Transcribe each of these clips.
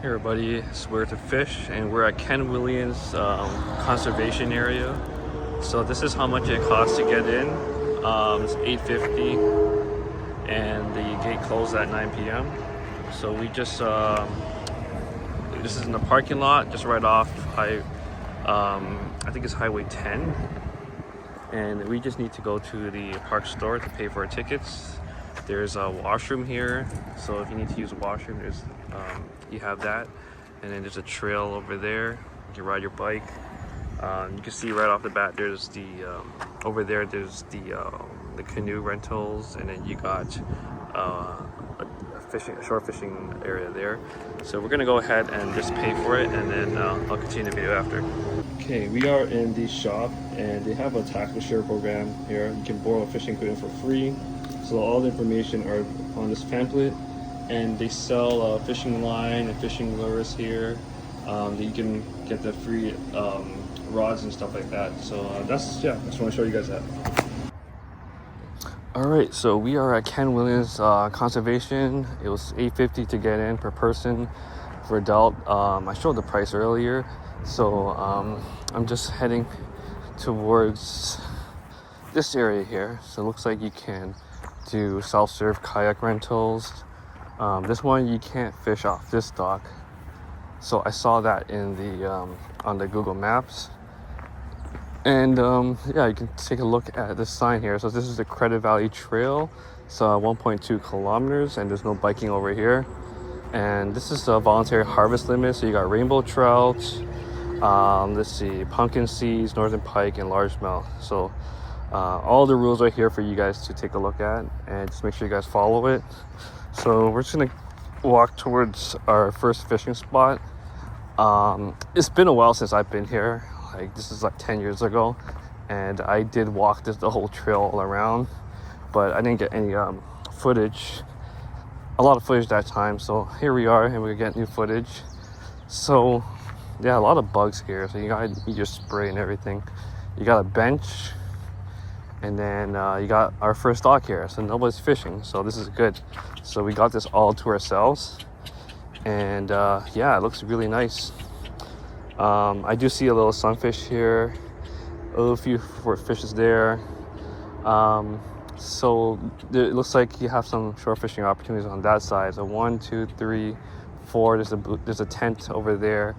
Hey everybody, it's Where to Fish, and we're at Ken Williams conservation area. So this is how much it costs to get in. It's $8.50, and the gate closed at 9 p.m. So we just this is in the parking lot, just right off I think it's Highway 10, and we just need to go to the park store to pay for our tickets. There's a washroom here, so if you need to use a washroom, there's you have that, and then there's a trail over there. You can ride your bike. You can see right off the bat there's the over there there's the canoe rentals, and then you got a shore fishing area there. So we're gonna go ahead and just pay for it, and then I'll continue the video after. Okay, we are in the shop, and they have a tackle share program here. You can borrow fishing equipment for free. So all the information are on this pamphlet, and they sell fishing line and fishing lures here. You can get the free rods and stuff like that. So I just want to show you guys that. All right, so we are at Ken Williams Conservation. It was $8.50 to get in per person for adult. I showed the price earlier, so I'm just heading towards this area here. So it looks like you can do self-serve kayak rentals. This one you can't fish off this dock, so I saw that in the on the Google Maps. And yeah, you can take a look at this sign here. So this is the Credit Valley Trail. It's 1.2 kilometers, and there's no biking over here. And this is the voluntary harvest limit. So you got rainbow trout, let's see, pumpkin seeds, northern pike, and largemouth. So all the rules are here for you guys to take a look at, and just make sure you guys follow it. So we're just gonna walk towards our first fishing spot. It's been a while since I've been here. Like, this is like 10 years ago, and I did walk the whole trail all around, but I didn't get any footage, a lot of footage that time. So here we are, and we get new footage. So yeah, a lot of bugs here. So you gotta use your spray and everything. You got a bench, and then you got our first dock here, so nobody's fishing, so this is good. So we got this all to ourselves, and yeah, it looks really nice. I do see a little sunfish here, a little few fishes there. So it looks like you have some shore fishing opportunities on that side. So 1, 2, 3, 4. There's a tent over there.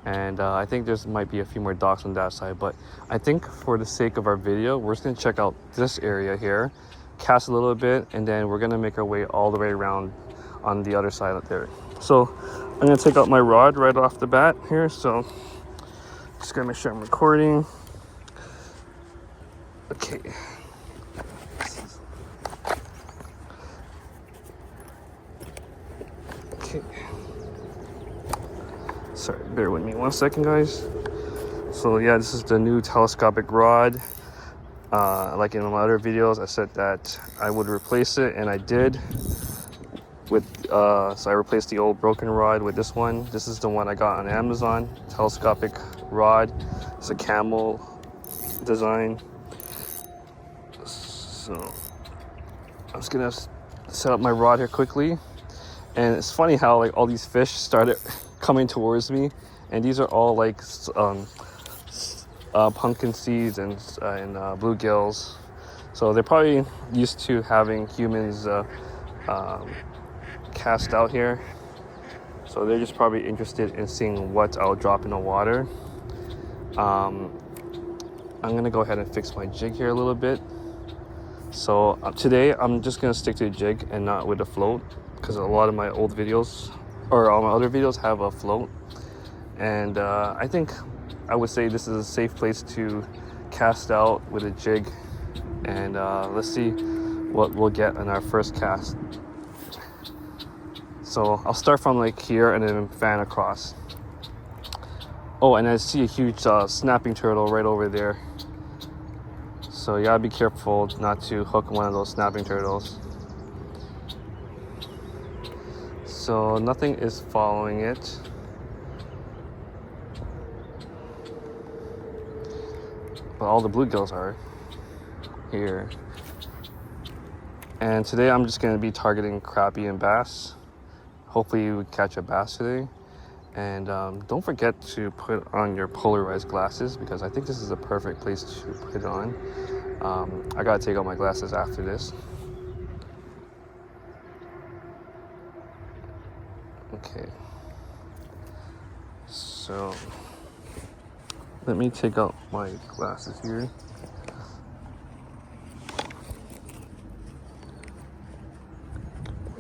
And I think might be a few more docks on that side, but I think for the sake of our video, we're just gonna check out this area here, cast a little bit, and then we're gonna make our way all the way around on the other side up there. So I'm gonna take out my rod right off the bat here. So just gonna make sure I'm recording. Okay. Okay. Sorry, bear with me 1 second, guys. So yeah, this is the new telescopic rod. Like in my other videos, I said that I would replace it, and I did. So I replaced the old broken rod with this one. This is the one I got on Amazon, telescopic rod. It's a camel design. So I'm just gonna set up my rod here quickly. And it's funny how like all these fish started coming towards me, and these are all like pumpkin seeds and bluegills. So they're probably used to having humans cast out here. So they're just probably interested in seeing what I'll drop in the water. I'm gonna go ahead and fix my jig here a little bit. So today I'm just gonna stick to the jig and not with the float, because a lot of my old videos, or all my other videos, have a float. And I think I would say this is a safe place to cast out with a jig. And let's see what we'll get in our first cast. So I'll start from like here and then fan across. Oh, and I see a huge snapping turtle right over there. So you gotta be careful not to hook one of those snapping turtles. So nothing is following it. But all the bluegills are here. And today I'm just gonna be targeting crappie and bass. Hopefully we catch a bass today. And don't forget to put on your polarized glasses, because I think this is a perfect place to put it on. I gotta take out my glasses after this. Okay, so let me take out my glasses here.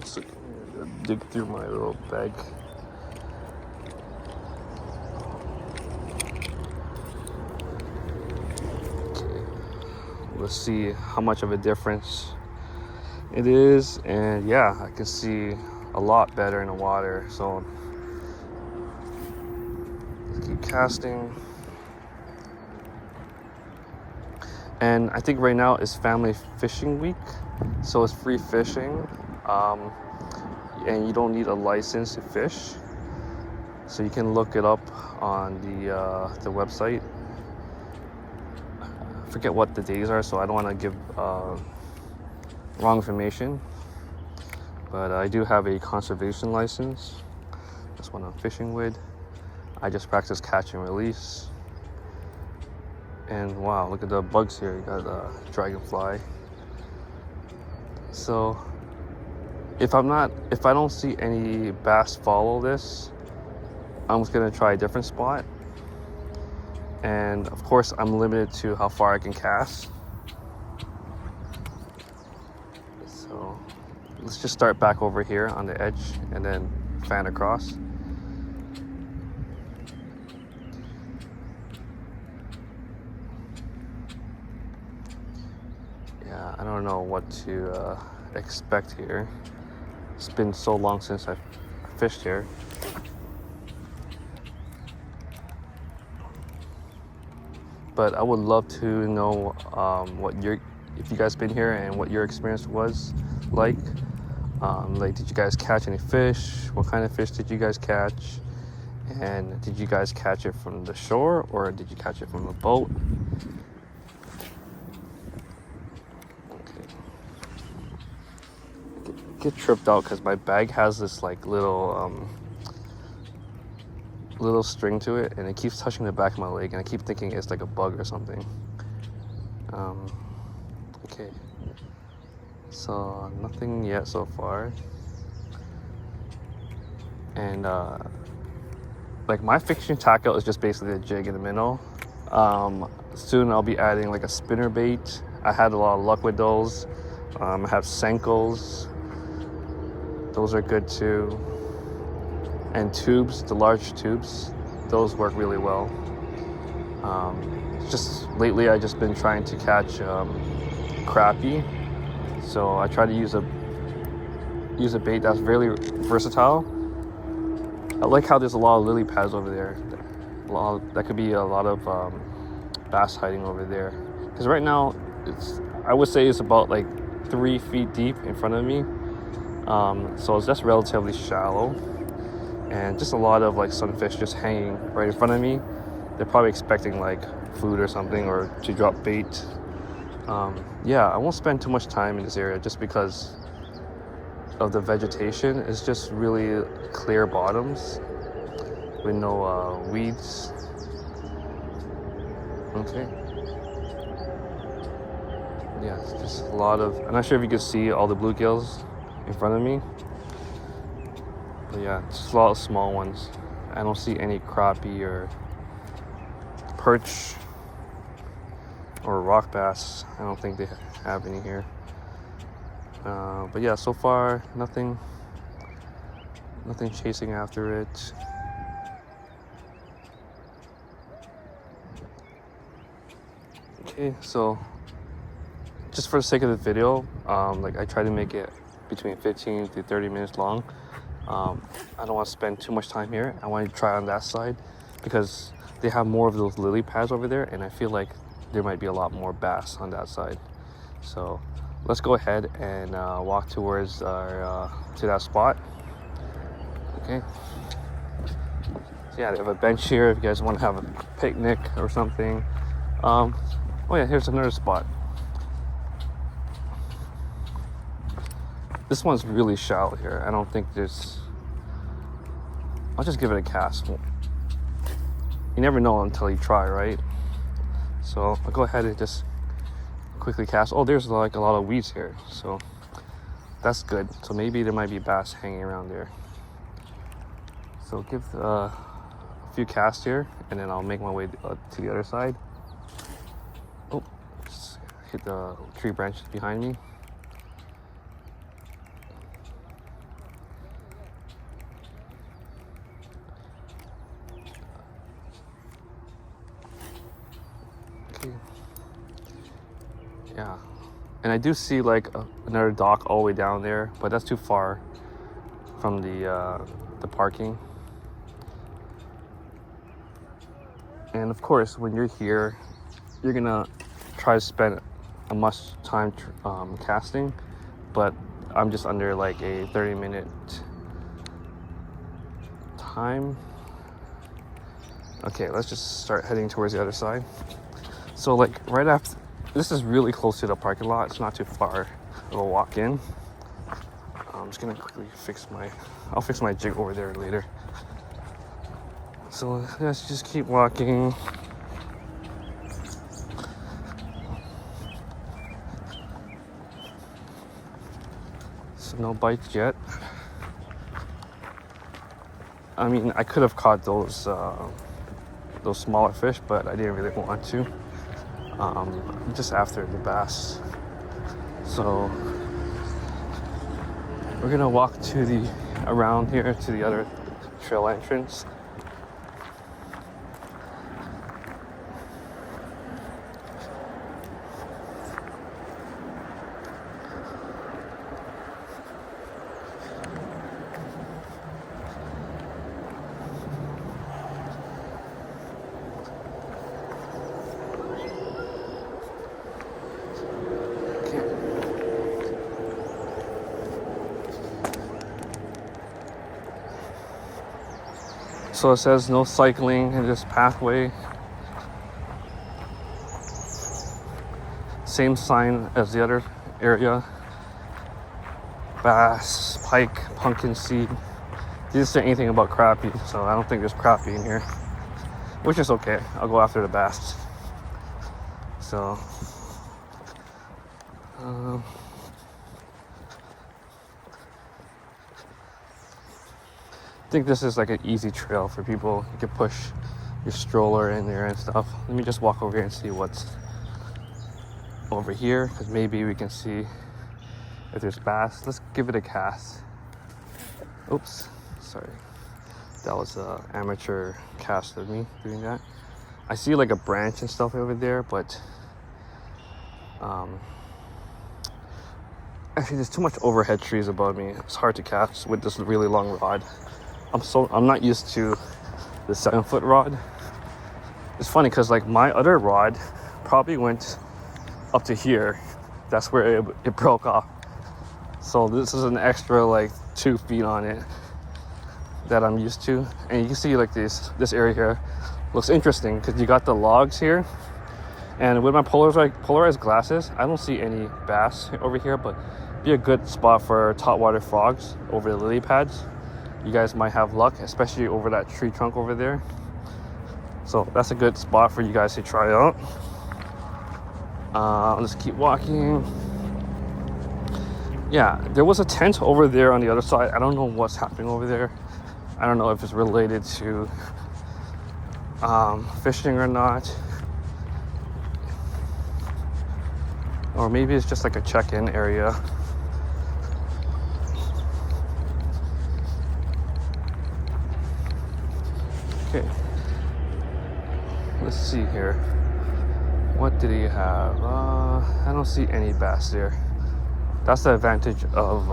So, dig through my little bag. Okay, let's see how much of a difference it is. And yeah, I can see a lot better in the water. So let's keep casting. And I think right now is family fishing week, so it's free fishing, and you don't need a license to fish. So you can look it up on the website. I forget what the days are, so I don't want to give wrong information. But I do have a conservation license. That's what I'm fishing with. I just practice catch and release. And wow, look at the bugs here. You got a dragonfly. So if I don't see any bass follow this, I'm just gonna try a different spot. And of course, I'm limited to how far I can cast. So let's just start back over here on the edge and then fan across. Yeah, I don't know what to expect here. It's been so long since I've fished here. But I would love to know if you guys been here and what your experience was like. Like, did you guys catch any fish? What kind of fish did you guys catch? And did you guys catch it from the shore, or did you catch it from a boat? Okay. Get tripped out because my bag has this like little string to it, and it keeps touching the back of my leg, and I keep thinking it's like a bug or something. Okay, so nothing yet so far. And like, my fishing tackle is just basically a jig in the minnow. Soon I'll be adding like a spinner bait. I had a lot of luck with those. I have Senkos. Those are good too. And tubes, the large tubes, those work really well. Just lately, I've just been trying to catch crappie. So I try to use a bait that's very versatile. I like how there's a lot of lily pads over there. That could be a lot of bass hiding over there. Because right now, I would say it's about like 3 feet deep in front of me. So it's just relatively shallow. And just a lot of like sunfish just hanging right in front of me. They're probably expecting like food or something, or to drop bait. Yeah, I won't spend too much time in this area just because of the vegetation. It's just really clear bottoms with no weeds. Okay. Yeah, it's just a lot of, I'm not sure if you can see all the bluegills in front of me. But yeah, just a lot of small ones. I don't see any crappie or perch or rock bass. I don't think they have any here. But yeah, so far nothing chasing after it. Okay, so just for the sake of the video, like, I try to make it between 15 to 30 minutes long. I don't want to spend too much time here. I want to try on that side because they have more of those lily pads over there, and I feel like there might be a lot more bass on that side. So let's go ahead and walk towards to that spot. Okay. So yeah, they have a bench here if you guys want to have a picnic or something. Oh yeah, here's another spot. This one's really shallow here. I don't think there's I'll just give it a cast. You never know until you try, right? So I'll go ahead and just quickly cast. Oh, there's like a lot of weeds here, so that's good. So maybe there might be bass hanging around there. So give a few casts here, and then I'll make my way to the other side. Oh, just hit the tree branches behind me. Okay. Yeah, and I do see like another dock all the way down there, but that's too far from the parking. And of course, when you're here, you're gonna try to spend as much time casting, but I'm just under like a 30-minute time. Okay, let's just start heading towards the other side. So like right after, this is really close to the parking lot. It's not too far. We'll walk in. I'm just gonna quickly I'll fix my jig over there later. So let's just keep walking. So no bites yet. I mean, I could have caught those smaller fish, but I didn't really want to. Just after the bass. So we're gonna walk around here to the other trail entrance. So it says no cycling in this pathway. Same sign as the other area. Bass, pike, pumpkin seed. It didn't say anything about crappie, so I don't think there's crappie in here. Which is okay. I'll go after the bass. So I think this is like an easy trail for people. You can push your stroller in there and stuff. Let me just walk over here and see what's over here, because maybe we can see if there's bass. Let's give it a cast. Oops, sorry. That was an amateur cast of me doing that. I see like a branch and stuff over there, but actually there's too much overhead trees above me. It's hard to cast with this really long rod. I'm not used to the 7-foot rod. It's funny because like my other rod probably went up to here. That's where it broke off. So this is an extra like 2 feet on it that I'm used to. And you can see like this area here looks interesting because you got the logs here. And with my polarized glasses, I don't see any bass over here, but be a good spot for topwater frogs over the lily pads. You guys might have luck, especially over that tree trunk over there. So that's a good spot for you guys to try out. Let's keep walking. Yeah, there was a tent over there on the other side. I don't know what's happening over there. I don't know if it's related to fishing or not. Or maybe it's just like a check-in area. Okay, let's see here. What did he have? I don't see any bass there. That's the advantage of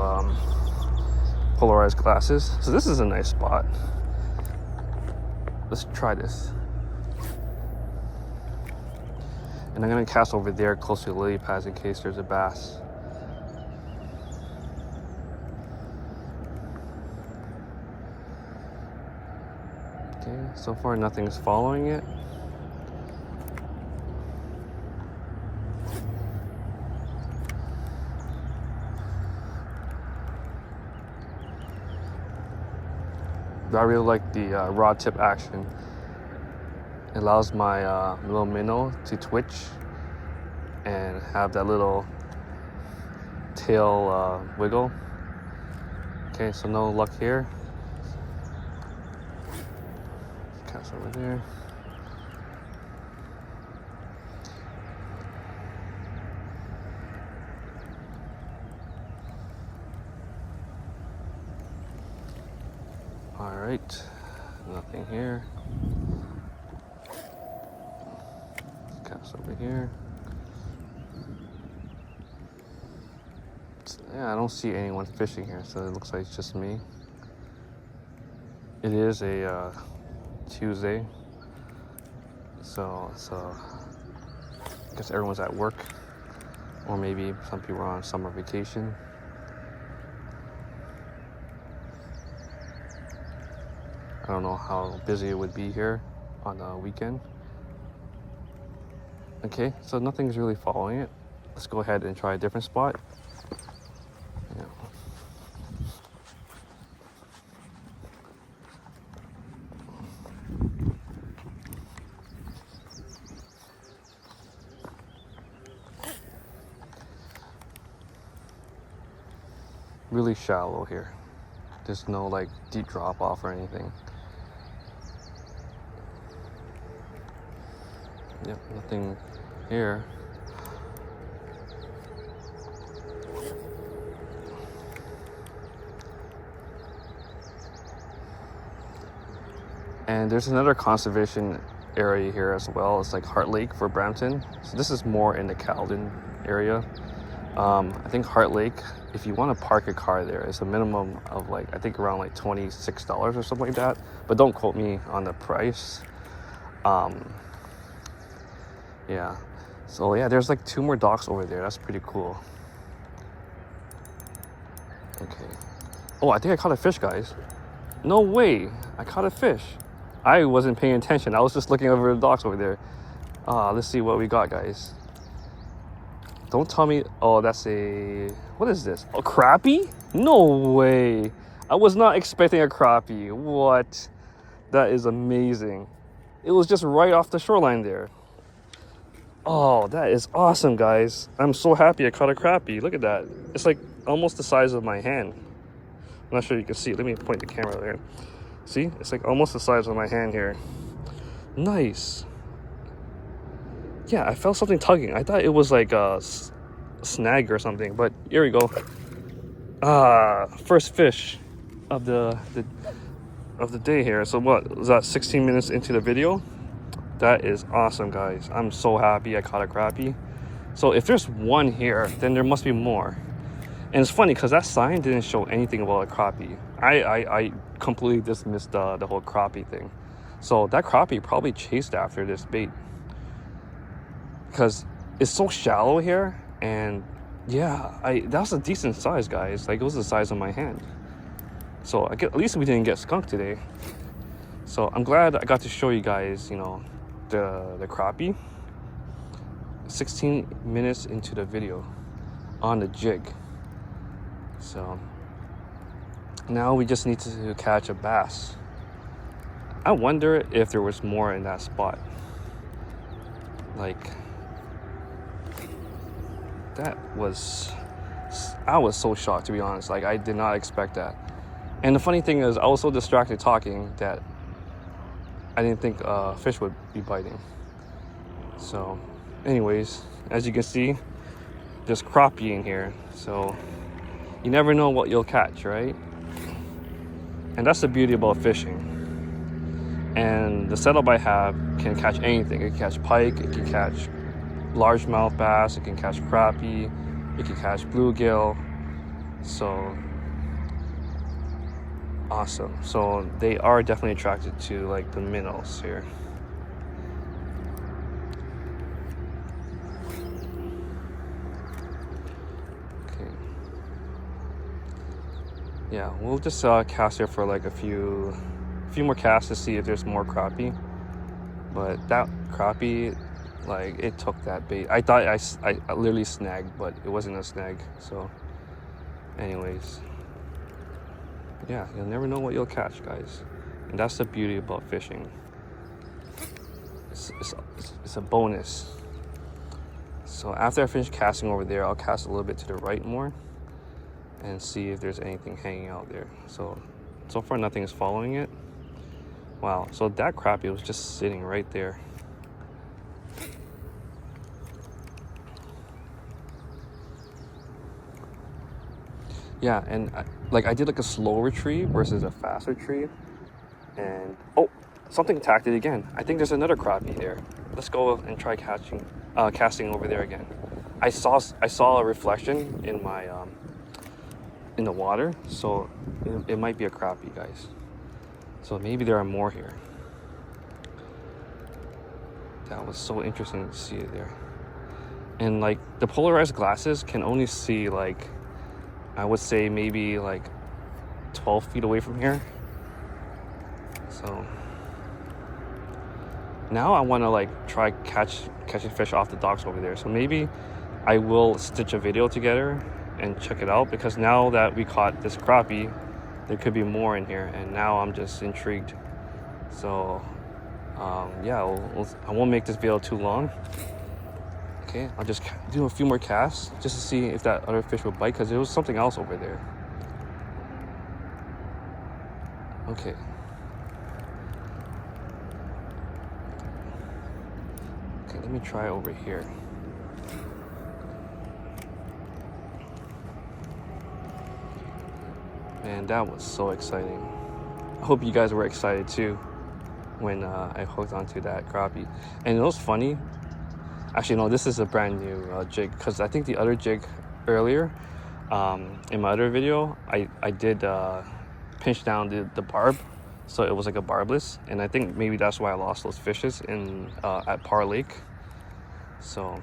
polarized glasses. So this is a nice spot. Let's try this. And I'm gonna cast over there close to the lily pads in case there's a bass. Okay, so far nothing's following it. But I really like the rod tip action. It allows my little minnow to twitch and have that little tail wiggle. Okay, so no luck here. Cast over there. All right, nothing here. Cast over here. Yeah, I don't see anyone fishing here, so it looks like it's just me. It is a Tuesday, so I guess everyone's at work, or maybe some people are on summer vacation. I don't know how busy it would be here on the weekend. Okay, so nothing's really following it. Let's go ahead and try a different spot. Yeah. Really shallow here. There's no like deep drop off or anything. Yep, nothing here. And there's another conservation area here as well. It's like Heart Lake for Brampton. So this is more in the Caledon area. I think Heart Lake, if you want to park a car there, it's a minimum of like, I think around like $26 or something like that. But don't quote me on the price. Yeah. So yeah, there's like 2 more docks over there. That's pretty cool. Okay. Oh, I think I caught a fish, guys. No way. I caught a fish. I wasn't paying attention. I was just looking over the docks over there. Let's see what we got, guys. Don't tell me. Oh, that's a... What is this? A crappie? No way. I was not expecting a crappie. What? That is amazing. It was just right off the shoreline there. Oh, that is awesome, guys. I'm so happy I caught a crappie. Look at that. It's like almost the size of my hand. I'm not sure you can see it. Let me point the camera there. See? It's like almost the size of my hand here. Nice. Yeah, I felt something tugging. I thought it was like a snag or something, but here we go. First fish of the day here. So what, was that 16 minutes into the video? That is awesome, guys. I'm so happy I caught a crappie. So if there's one here, then there must be more. And it's funny because that sign didn't show anything about a crappie. I completely dismissed the whole crappie thing. So that crappie probably chased after this bait, because it's so shallow here. And yeah, that was a decent size, guys. Like, it was the size of my hand. So at least we didn't get skunked today. So I'm glad I got to show you guys, you know, the crappie. 16 minutes into the video on the jig. So now we just need to catch a bass. I wonder if there was more in that spot. Like, I was so shocked, to be honest. Like, I did not expect that. And the funny thing is, I was so distracted talking that I didn't think fish would be biting. So anyways, as you can see, there's crappie in here. So you never know what you'll catch, right? And that's the beauty about fishing. And the setup I have can catch anything. It can catch pike, it can catch largemouth bass, it can catch crappie, it can catch bluegill. So awesome. So they are definitely attracted to like the minnows here. Okay. Yeah, we'll just cast here for like a few more casts to see if there's more crappie. But that crappie, like, it took that bait. I thought I literally snagged, but it wasn't a snag. So anyways, yeah, you'll never know what you'll catch, guys. And that's the beauty about fishing. It's a bonus. So after I finish casting over there, I'll cast a little bit to the right more and see if there's anything hanging out there. So far nothing is following it. Wow, so that crappie was just sitting right there. Yeah, and I did like a slow retrieve versus a fast retrieve. And oh, something attacked it again. I think there's another crappie there. Let's go and try casting over there again. I saw a reflection in my in the water, so it might be a crappie, guys. So maybe there are more here. That was so interesting to see it there. And like the polarized glasses can only see like, I would say maybe like 12 feet away from here. So now I want to like try catching fish off the docks over there. So maybe I will stitch a video together and check it out, because now that we caught this crappie, there could be more in here, and now I'm just intrigued. So yeah, I won't make this video too long. Okay, I'll just do a few more casts just to see if that other fish will bite, because there was something else over there. Okay. Okay, let me try over here. Man, that was so exciting. I hope you guys were excited too when I hooked onto that crappie. And it was funny. Actually, no, this is a brand new jig, because I think the other jig earlier, in my other video, I did pinch down the barb, so it was like a barbless, and I think maybe that's why I lost those fishes in at Parr Lake. So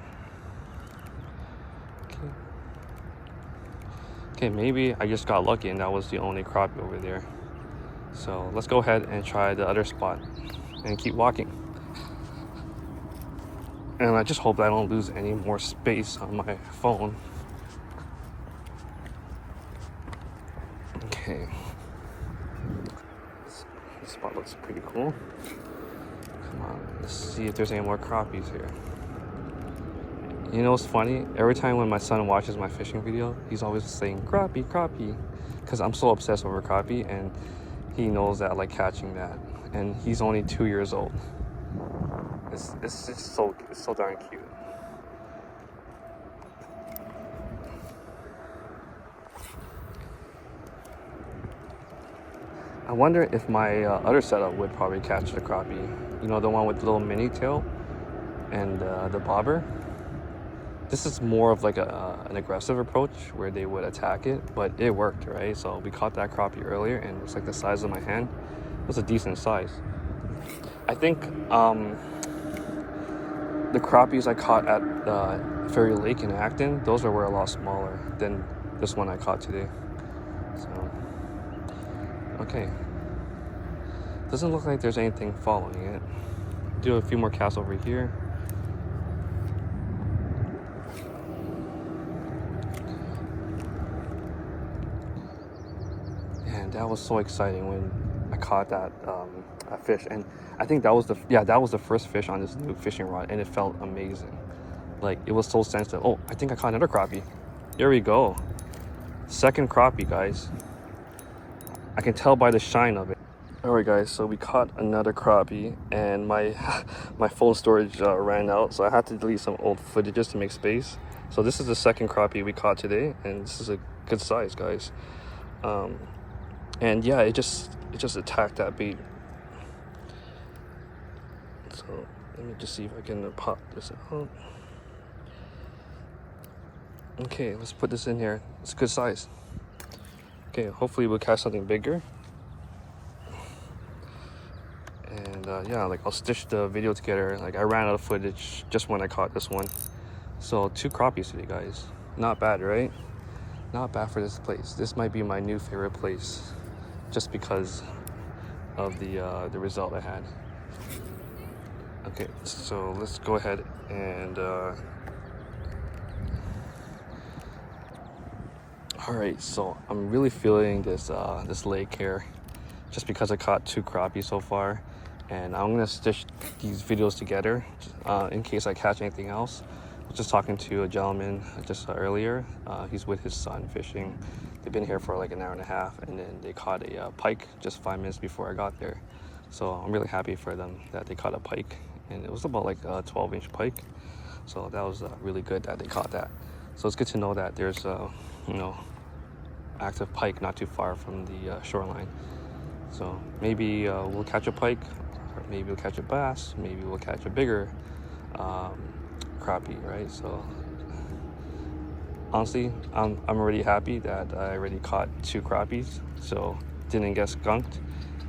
okay, maybe I just got lucky and that was the only crappie over there. So let's go ahead and try the other spot and keep walking. And I just hope I don't lose any more space on my phone. Okay. This spot looks pretty cool. Come on, let's see if there's any more crappies here. You know what's funny? Every time when my son watches my fishing video, he's always saying crappie, crappie, because I'm so obsessed over crappie, and he knows that I like catching that. And he's only 2 years old. It's just so darn cute. I wonder if my other setup would probably catch the crappie. You know, the one with the little mini tail and the bobber. This is more of like an aggressive approach where they would attack it, but it worked, right? So we caught that crappie earlier, and it's like the size of my hand. It was a decent size. I think the crappies I caught at Ferry Lake in Acton, those were a lot smaller than this one I caught today. So, okay. Doesn't look like there's anything following it. Do a few more casts over here. And that was so exciting when I caught that fish, and I think that was the first fish on this new fishing rod, and it felt amazing. Like, it was so sensitive. Oh, I think I caught another crappie. Here we go. Second crappie, guys. I can tell by the shine of it. Alright guys, so we caught another crappie, and my my phone storage ran out, so I had to delete some old footage just to make space. So this is the second crappie we caught today, and this is a good size, guys. And yeah, it just attacked that bait. So let me just see if I can pop this out. Okay, let's put this in here. It's a good size. Okay, hopefully we'll catch something bigger. And yeah, like I'll stitch the video together. Like I ran out of footage just when I caught this one. So 2 crappies today, guys. Not bad, right? Not bad for this place. This might be my new favorite place, just because of the result I had. Okay, so let's go ahead and all right, so I'm really feeling this this lake here. just because I caught 2 crappie so far. And I'm gonna stitch these videos together in case I catch anything else. I was just talking to a gentleman just earlier. He's with his son fishing. They've been here for like an hour and a half, and then they caught a pike just 5 minutes before I got there. So I'm really happy for them that they caught a pike, and it was about like a 12-inch pike. So that was really good that they caught that. So it's good to know that there's active pike not too far from the shoreline. So maybe we'll catch a pike, or maybe we'll catch a bass, maybe we'll catch a bigger crappie, right? So honestly, I'm already happy that I already caught 2 crappies, so didn't get skunked.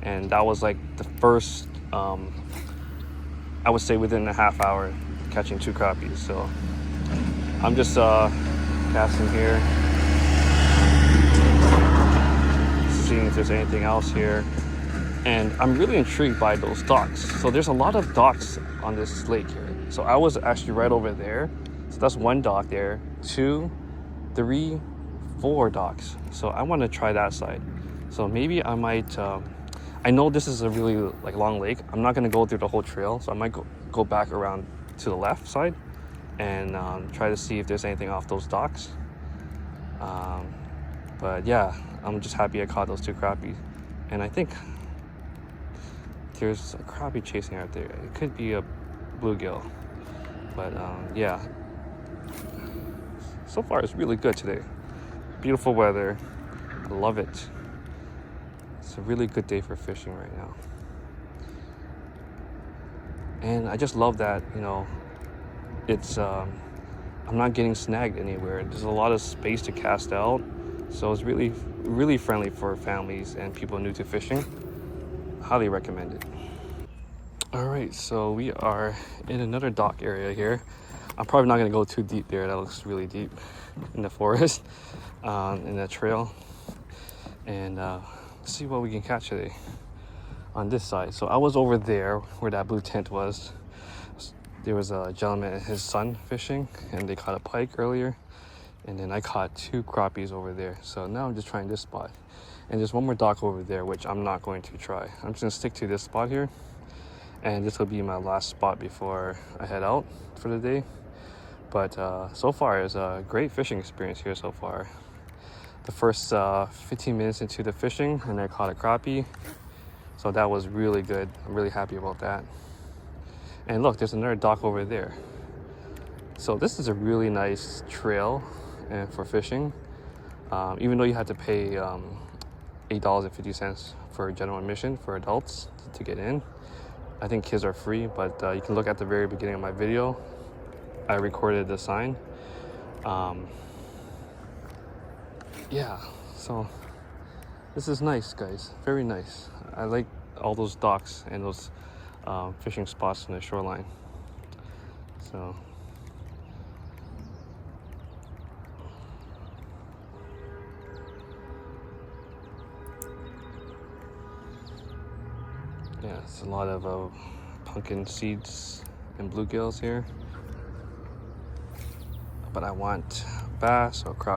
And that was like the first, I would say within a half hour, catching 2 crappies. So I'm just casting here, seeing if there's anything else here. And I'm really intrigued by those docks. So there's a lot of docks on this lake here. So I was actually right over there. So that's 1 dock there, 2, 3, 4 docks. So I want to try that side. So maybe I might, I know this is a really like long lake. I'm not going to go through the whole trail. So I might go back around to the left side and try to see if there's anything off those docks. But yeah, I'm just happy I caught those 2 crappies. And I think there's a crappie chasing out there. It could be a bluegill. But yeah, so far it's really good today. Beautiful weather. I love it. It's a really good day for fishing right now. And I just love that, it's I'm not getting snagged anywhere. There's a lot of space to cast out. So it's really, really friendly for families and people new to fishing. Highly recommend it. All right, so we are in another dock area here. I'm probably not gonna go too deep there. That looks really deep in the forest, in that trail. And let's see what we can catch today on this side. So I was over there where that blue tent was. There was a gentleman and his son fishing, and they caught a pike earlier. And then I caught 2 crappies over there. So now I'm just trying this spot. And there's 1 more dock over there, which I'm not going to try. I'm just gonna stick to this spot here. And this will be my last spot before I head out for the day. But so far, it's a great fishing experience here so far. The first 15 minutes into the fishing, and I caught a crappie. So that was really good. I'm really happy about that. And look, there's another dock over there. So this is a really nice trail for fishing. Even though you have to pay $8.50 for general admission for adults to get in. I think kids are free, but you can look at the very beginning of my video. I recorded the sign. Yeah, so this is nice, guys. Very nice. I like all those docks and those fishing spots in the shoreline. So yeah, it's a lot of pumpkin seeds and bluegills here. But I want bass or crappie.